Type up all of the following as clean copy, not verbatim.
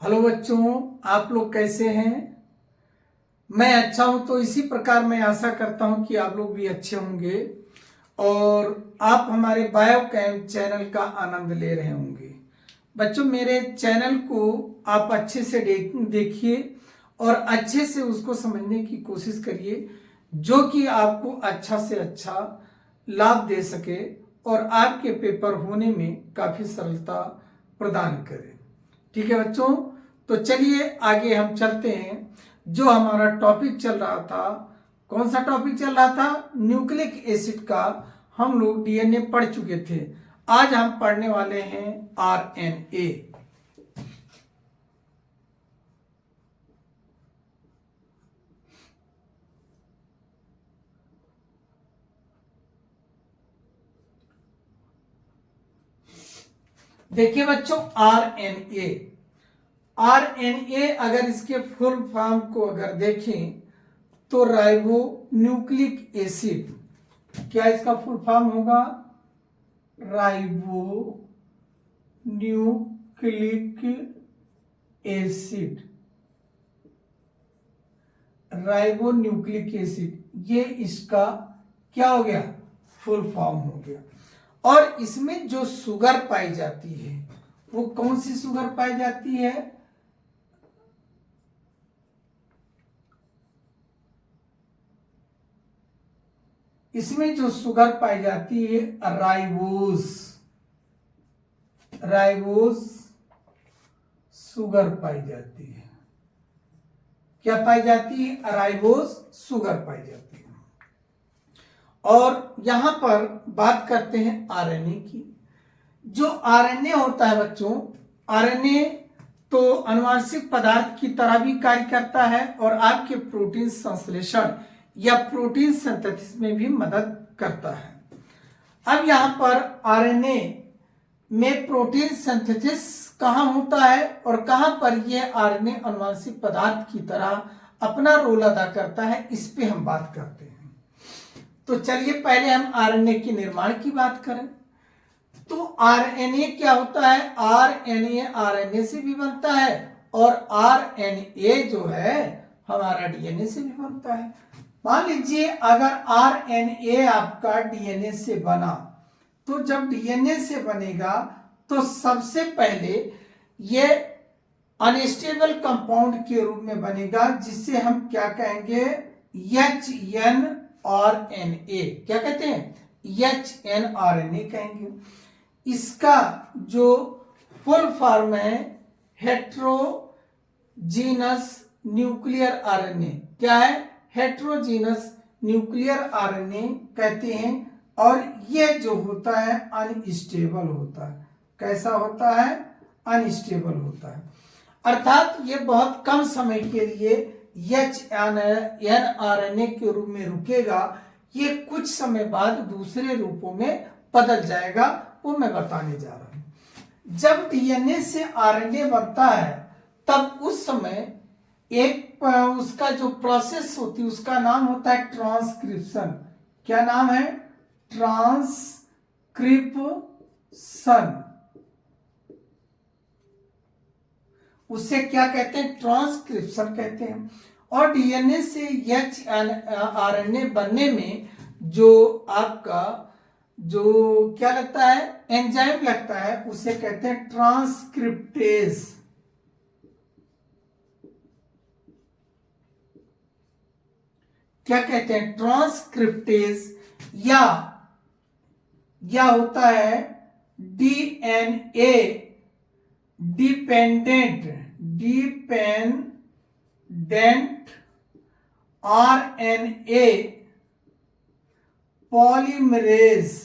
Hello बच्चों, आप लोग कैसे हैं। मैं अच्छा हूं। तो इसी प्रकार मैं आशा करता हूं कि आप लोग भी अच्छे होंगे और आप हमारे बायो कैंप चैनल का आनंद ले रहे होंगे। बच्चों, मेरे चैनल को आप अच्छे से देखिए और अच्छे से उसको समझने की कोशिश करिए, जो कि आपको अच्छा से अच्छा लाभ दे सके और आपके पेपर होने में काफ़ी सरलता प्रदान करे। ठीक है बच्चों, तो चलिए आगे हम चलते हैं। जो हमारा टॉपिक चल रहा था, कौन सा टॉपिक चल रहा था? न्यूक्लिक एसिड का हम लोग डीएनए पढ़ चुके थे। आज हम पढ़ने वाले हैं आरएनए। देखिए बच्चों, आरएनए अगर इसके फुल फॉर्म को अगर देखें तो राइबो न्यूक्लिक एसिड। क्या इसका फुल फॉर्म होगा? Ribo nucleic acid. Ribo nucleic acid, ये इसका क्या हो गया? फुल फॉर्म हो गया। और इसमें जो शुगर पाई जाती है वो कौन सी शुगर पाई जाती है? इसमें जो शुगर पाई जाती है राइबोस शुगर पाई जाती है। क्या पाई जाती है? राइबोस शुगर पाई जाती है। और यहां पर बात करते हैं आरएनए की। जो आरएनए होता है बच्चों, आरएनए तो आनुवांशिक पदार्थ की तरह भी कार्य करता है और आपके प्रोटीन संश्लेषण या प्रोटीन सिंथेसिस में भी मदद करता है। अब यहां पर आरएनए में प्रोटीन सिंथेसिस कहां होता है और कहां पर यह आरएनए आनुवांशिक पदार्थ की तरह अपना रोल अदा करता है, इस पे हम बात करते हैं। तो चलिए पहले हम आरएनए के निर्माण की बात करें। तो आरएनए क्या होता है? आरएनए आरएनए से भी बनता है और आरएनए जो है हमारा डीएनए से भी बनता है। मान लीजिए अगर आरएनए आपका डीएनए से बना, तो जब डीएनए से बनेगा तो सबसे पहले ये अनस्टेबल कंपाउंड के रूप में बनेगा, जिससे हम क्या कहेंगे? एचएनआरएनए। क्या कहते हैं? एचएनआरएनए कहेंगे। इसका जो फुल फॉर्म है हेट्रोजीनस न्यूक्लियर आरएनए। क्या है? हेट्रोजीनस न्यूक्लियर आरएनए कहते हैं। और यह जो होता है अनस्टेबल होता है। कैसा होता है? अनस्टेबल होता है। अर्थात ये बहुत कम समय के लिए एचएनआरएनए के रूप में रुकेगा। ये कुछ समय बाद दूसरे रूपों में बदल जाएगा, वो मैं बताने जा रहा हूं। जब डीएनए से आरएनए बनता है तब उस समय एक उसका जो प्रोसेस होती है उसका नाम होता है ट्रांसक्रिप्शन। क्या नाम है? ट्रांसक्रिप्शन। उसे क्या कहते हैं? ट्रांसक्रिप्शन कहते हैं। और डीएनए से एचएनआरएनए बनने में जो आपका जो क्या लगता है? एंजाइम लगता है, उसे कहते हैं ट्रांसक्रिप्टेज। क्या कहते हैं? ट्रांसक्रिप्टेज। या होता है डीएनए डिपेंडेंट आरएनए पॉलीमरेज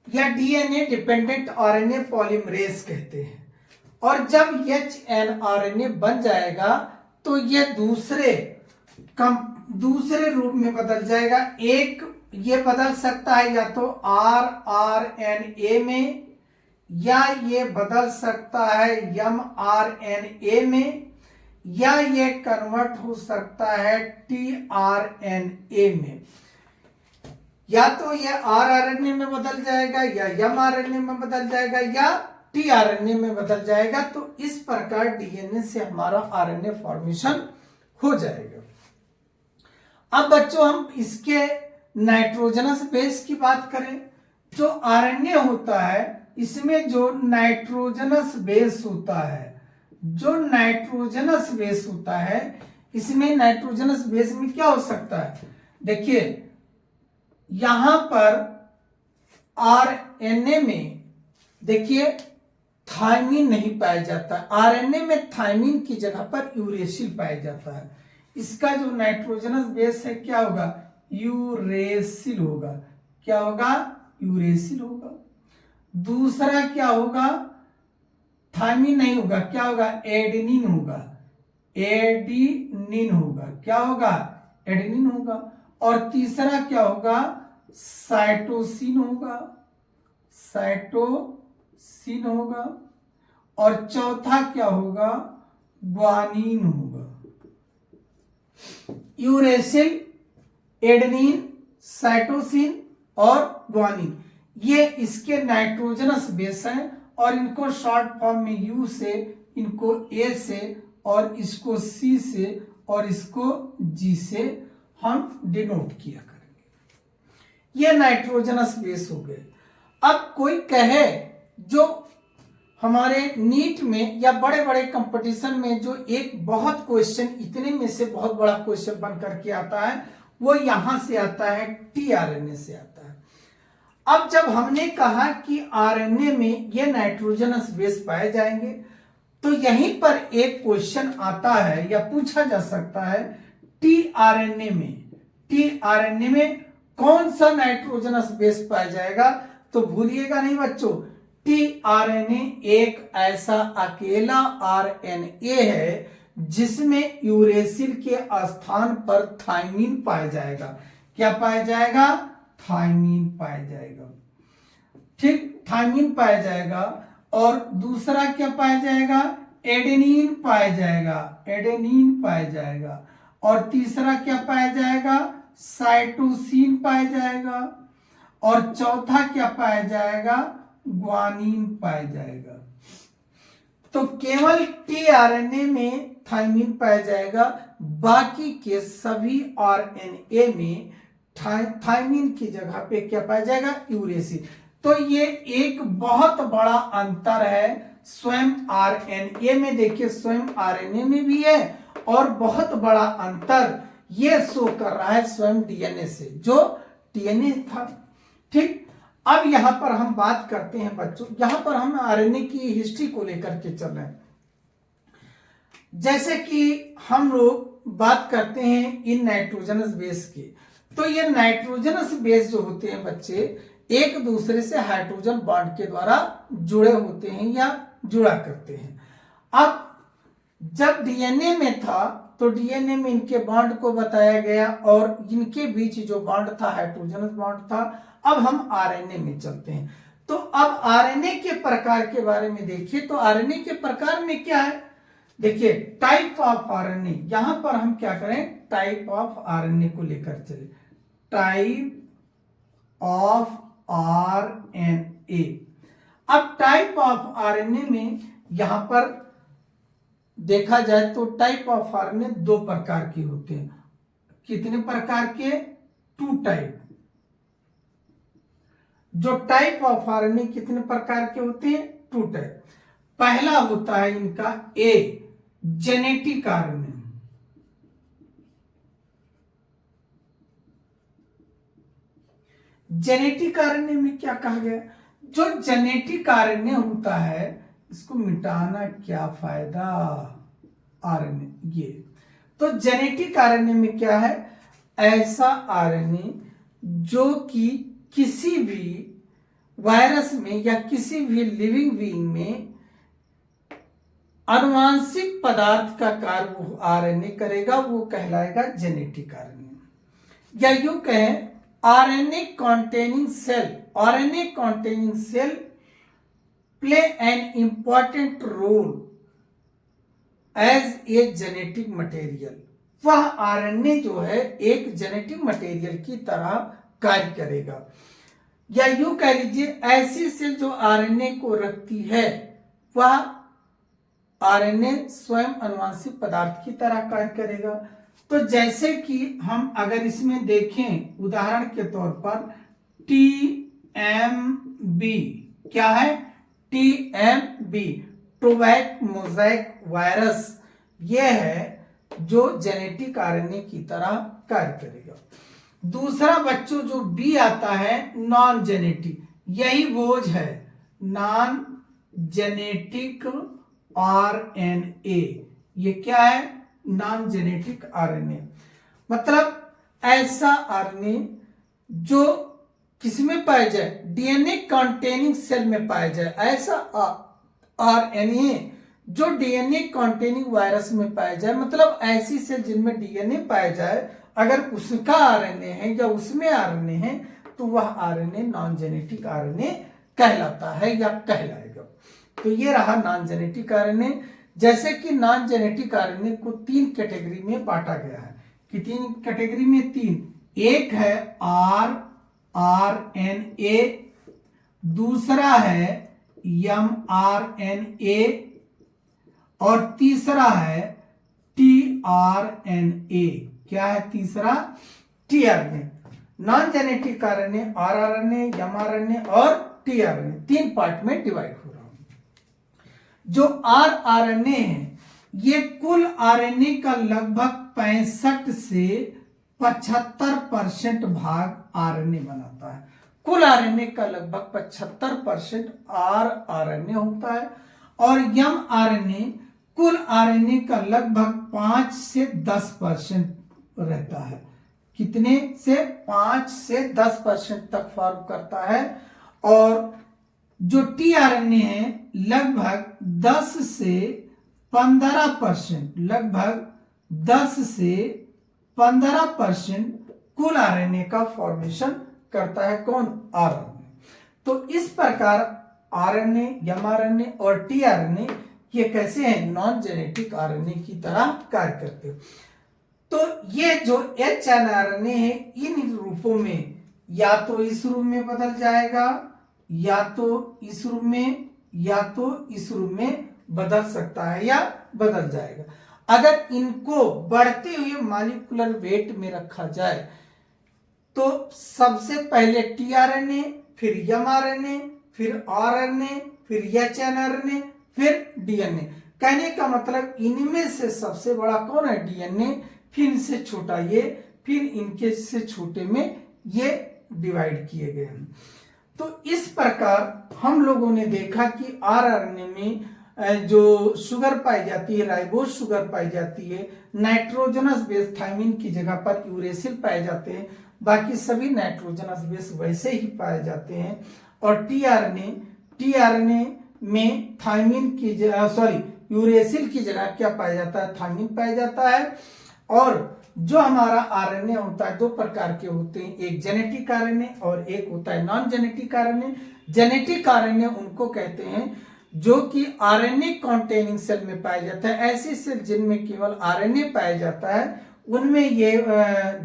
या डीएनए डिपेंडेंट आरएनए पॉलीमरेज कहते हैं। और जब एचएनआरएनए बन जाएगा तो यह दूसरे रूप में बदल जाएगा। एक ये बदल सकता है या तो आरएनए में, या ये बदल सकता है एमआरएनए में, या ये कन्वर्ट हो सकता है टीआरएनए में। या तो ये आरआरएनए में बदल जाएगा, या एमआरएनए में बदल जाएगा, या टीआरएनए में बदल जाएगा। तो इस प्रकार डीएनए से हमारा आरएनए फॉर्मेशन हो जाएगा। अब बच्चों हम इसके नाइट्रोजनस बेस की बात करें, जो आरएनए होता है इसमें जो नाइट्रोजनस बेस होता है, जो नाइट्रोजनस बेस होता है इसमें नाइट्रोजनस बेस में क्या हो सकता है, देखिए यहां पर आरएनए में देखिए थायमिन नहीं पाया जाता। आरएनए में थायमिन की जगह पर यूरेसिल पाया जाता है। इसका जो नाइट्रोजनस बेस है क्या होगा, यूरेसिल होगा। क्या होगा, यूरेसिल होगा। दूसरा क्या होगा, थायमिन नहीं होगा, क्या होगा, एडेनिन होगा। एडेनिन होगा, क्या होगा, एडेनिन होगा। और तीसरा क्या होगा, साइटोसिन होगा, साइटोसिन होगा। और चौथा क्या होगा, ग्वानिन होगा। यूरेसिल, एडेनिन, साइटोसिन और ग्वानिन, ये इसके नाइट्रोजनस बेस हैं और इनको शॉर्ट फॉर्म में यू से, इनको ए से और इसको सी से और इसको जी से हम डिनोट किया करेंगे। ये नाइट्रोजनस बेस हो गए। अब कोई कहे, जो हमारे नीट में या बड़े बड़े कंपटीशन में जो एक बहुत क्वेश्चन, इतने में से बहुत बड़ा क्वेश्चन बन करके आता है, वो यहां से आता है, टीआरएनए से आता है। अब जब हमने कहा कि आरएनए में ये नाइट्रोजनस बेस पाए जाएंगे, तो यहीं पर एक क्वेश्चन आता है या पूछा जा सकता है, टीआरएनए में कौन सा नाइट्रोजनस बेस पाया जाएगा। तो भूलिएगा नहीं बच्चों, टीआरएनए एक ऐसा अकेला आरएनए है जिसमें यूरेसिल के स्थान पर थायमिन पाया जाएगा। क्या पाया जाएगा, थायमिन पाया जाएगा। ठीक, थायमिन पाया जाएगा। और दूसरा क्या पाया जाएगा, एडेनिन पाया जाएगा, एडेनिन पाया जाएगा। और तीसरा क्या पाया जाएगा, साइटोसिन पाया जाएगा। और चौथा क्या पाया जाएगा, ग्वानिन पाया जाएगा। तो केवल टीआरएनए में थायमिन पाया जाएगा, बाकी के सभी आरएनए में थायमिन की जगह पे क्या पाया जाएगा, यूरेसिल। तो ये एक बहुत बड़ा अंतर है स्वयं आरएनए में, देखिए स्वयं आरएनए में भी है, और बहुत बड़ा अंतर ये शो कर रहा है स्वयं डीएनए से, जो डीएनए था। ठीक, अब यहां पर हम बात करते हैं बच्चों, यहां पर हम आरएनए की हिस्ट्री को लेकर के चल रहे हैं। जैसे कि हम लोग बात करते हैं इन नाइट्रोजनस बेस की, तो ये नाइट्रोजनस बेस जो होते हैं बच्चे, एक दूसरे से हाइड्रोजन बॉन्ड के द्वारा जुड़े होते हैं या जुड़ा करते हैं। अब जब डीएनए में था तो डीएनए में इनके बॉन्ड को बताया गया और इनके बीच जो बॉन्ड था हाइड्रोजनस बॉन्ड था। अब हम आरएनए में चलते हैं। तो अब आरएनए के प्रकार के बारे में देखिए, तो आरएनए के प्रकार में क्या है, देखिए टाइप ऑफ आरएनए, यहां पर हम क्या करें, टाइप ऑफ आरएनए को लेकर चले। Type of RNA. अब टाइप ऑफ आरएनए में यहां पर देखा जाए तो टाइप ऑफ आरएनए दो प्रकार के होते हैं। कितने प्रकार के, 2 टाइप। जो टाइप ऑफ आरएनए कितने प्रकार के होते हैं, 2 टाइप। पहला होता है इनका ए, जेनेटिक आरएनए। जेनेटिक आरएनए में क्या कहा गया, जो जेनेटिक आरएनए होता है इसको मिटाना क्या फायदा, आरएनए ये। तो जेनेटिक आरएनए में क्या है, ऐसा आरएनए जो कि किसी भी वायरस में या किसी भी लिविंग बीइंग में आनुवांशिक पदार्थ का कार्य वो आरएनए करेगा, वो कहलाएगा जेनेटिक आरएनए। या यूं कहें RNA containing cell, RNA containing cell play an important role as a genetic material। वह आरएनए जो है एक जेनेटिक मटेरियल की तरह कार्य करेगा। या यूं कह लीजिए ऐसी सेल जो आरएनए को रखती है वह आरएनए स्वयं अनुवांशिक पदार्थ की तरह कार्य करेगा। तो जैसे कि हम अगर इसमें देखें उदाहरण के तौर पर TMB, क्या है TMB, टोबैक मोज़ेक वायरस, यह है जो जेनेटिक आरएनए की तरह कार्य करेगा। दूसरा बच्चों जो बी आता है नॉन जेनेटिक, यही बोझ है नॉन जेनेटिक आरएनए। ये क्या है नॉन जेनेटिक आरएनए, मतलब ऐसा आरएनए जो किसमें पाया जाए, डीएनए कंटेनिंग सेल में पाया जाए। ऐसा आरएनए जो डीएनए कंटेनिंग वायरस में पाया जाए, मतलब ऐसी सेल जिनमें डीएनए पाया जाए, अगर उसका आरएनए है या उसमें आरएनए है तो वह आरएनए नॉन जेनेटिक आरएनए कहलाता है या कहलाएगा। तो ये रहा नॉन जेनेटिक आरएनए। जैसे कि नॉन जेनेटिक आरएनए को 3 कैटेगरी में बांटा गया है। कितनी कैटेगरी में? 3। एक है आरएनए, दूसरा है एमआरएनए और तीसरा है टीआरएनए। क्या है तीसरा? TRNA. Non genetic RNA, rRNA, mRNA और टीआरएनए, 3 पार्ट में डिवाइड हो रहा है। जो आरआरएनए है ये कुल आरएनए का लगभग 65 से 75% भाग आरएनए बनाता है। कुल आरएनए का लगभग 75% आरआरएनए होता है और एमआरएनए कुल आरएनए का लगभग 5 से 10% रहता है। कितने से? 5 से 10% तक फॉर्म करता है। और जो टीआरएनए है लगभग 10 से 15%, लगभग 10 से 15% कुल आरएनए का फॉर्मेशन करता है। कौन? आरएनए। तो इस प्रकार आरएनए, एमआरएनए और टीआरएनए ये कैसे हैं? नॉन जेनेटिक आरएनए की तरह कार्य करते हैं। तो ये जो एचएनआरएनए है इन रूपों में या तो इस रूप में बदल जाएगा, या तो इस रूप में, या तो इस रूप में बदल सकता है या बदल जाएगा। अगर इनको बढ़ते हुए मॉलिक्यूलर वेट में रखा जाए तो सबसे पहले टीआरएनए, फिर एमआरएनए, फिर आरएनए, फिर एचएनआरएनए, फिर डीएनए। कहने का मतलब इनमें से सबसे बड़ा कौन है? डीएनए, फिर इनसे छोटा ये, फिर इनके से छोटे में ये डिवाइड किए गए हैं। तो इस प्रकार हम लोगों ने देखा कि आरआरएनए में जो शुगर पाई जाती है, राइबोज शुगर पाई जाती है, नाइट्रोजनस बेस थायमिन की जगह पर यूरेसिल पाए जाते हैं, बाकी सभी नाइट्रोजनस बेस वैसे ही पाए जाते हैं। और टीआरएनए में थायमिन की यूरेसिल की जगह क्या पाया जाता है? थायमिन पाया जाता है। और जो हमारा आरएनए होता है 2 प्रकार के होते हैं, एक जेनेटिक आरएनए और एक होता है non genetic RNA. Genetic RNA उनको कहते हैं जो कि आरएनए कंटेनिंग सेल में पाया जाता है। ऐसी सेल जिनमें केवल आरएनए पाया जाता है उनमें ये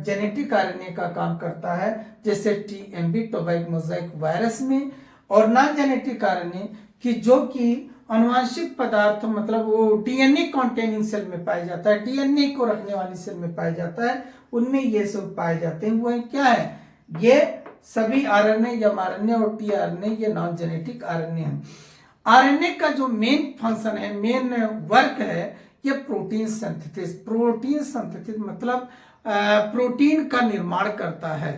जेनेटिक आरएनए का काम करता है, जैसे टीएमबी, टोबैक मोज़ेक वायरस में। और नॉन जेनेटिक आरएनए कि जो कि अनुवांशिक पदार्थ, मतलब वो डीएनए कंटेनिंग सेल में पाया जाता है, डीएनए को रखने वाली सेल में पाया जाता है, उनमें ये सब पाए जाते हैं। वो क्या है? ये सभी आरएनए, एमआरएनए और टीआरएनए ये नॉन जेनेटिक आरएनए है। आरएनए का जो मेन फंक्शन है, मेन वर्क है, ये प्रोटीन सिंथेसिस। प्रोटीन सिंथेसिस मतलब प्रोटीन का निर्माण करता है।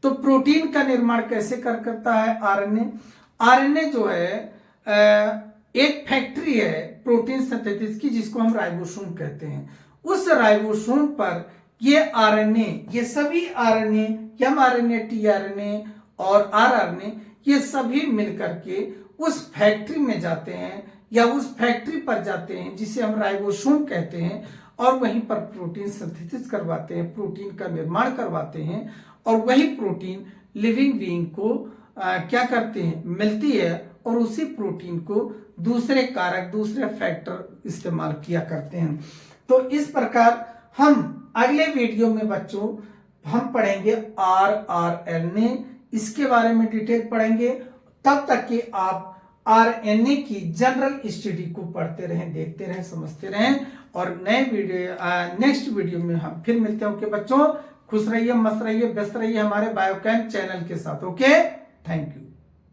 तो प्रोटीन का निर्माण कैसे करता है आरएनए? आरएनए जो है एक फैक्ट्री है प्रोटीन सिंथेसिस की, जिसको हम राइबोसोम कहते हैं। उस राइबोसोम पर ये आरएनए, ये सभी आरएनए, एमआरएनए, टीआरएनए और आरआरएनए, ये सभी मिलकर के उस फैक्ट्री में जाते हैं या उस फैक्ट्री पर जाते हैं जिसे हम राइबोसोम कहते हैं, और वहीं पर प्रोटीन सिंथेसिस करवाते हैं, प्रोटीन का निर्माण करवाते हैं। और वही प्रोटीन लिविंग बीइंग को क्या करते हैं? मिलती है, और उसी प्रोटीन को दूसरे कारक, दूसरे फैक्टर इस्तेमाल किया करते हैं। तो इस प्रकार हम अगले वीडियो में बच्चों हम पढ़ेंगे आरआरएनए, इसके बारे में डिटेल पढ़ेंगे। तब तक कि आप आरएनए की जनरल स्टडी को पढ़ते रहें, देखते रहें, समझते रहें। और नए वीडियो नेक्स्ट वीडियो में हम फिर मिलते हैं। ओके बच्चों, खुश रहिए, मस्त रहिए, व्यस्त रहिए हमारे बायोकेम चैनल के साथ। Okay, thank you.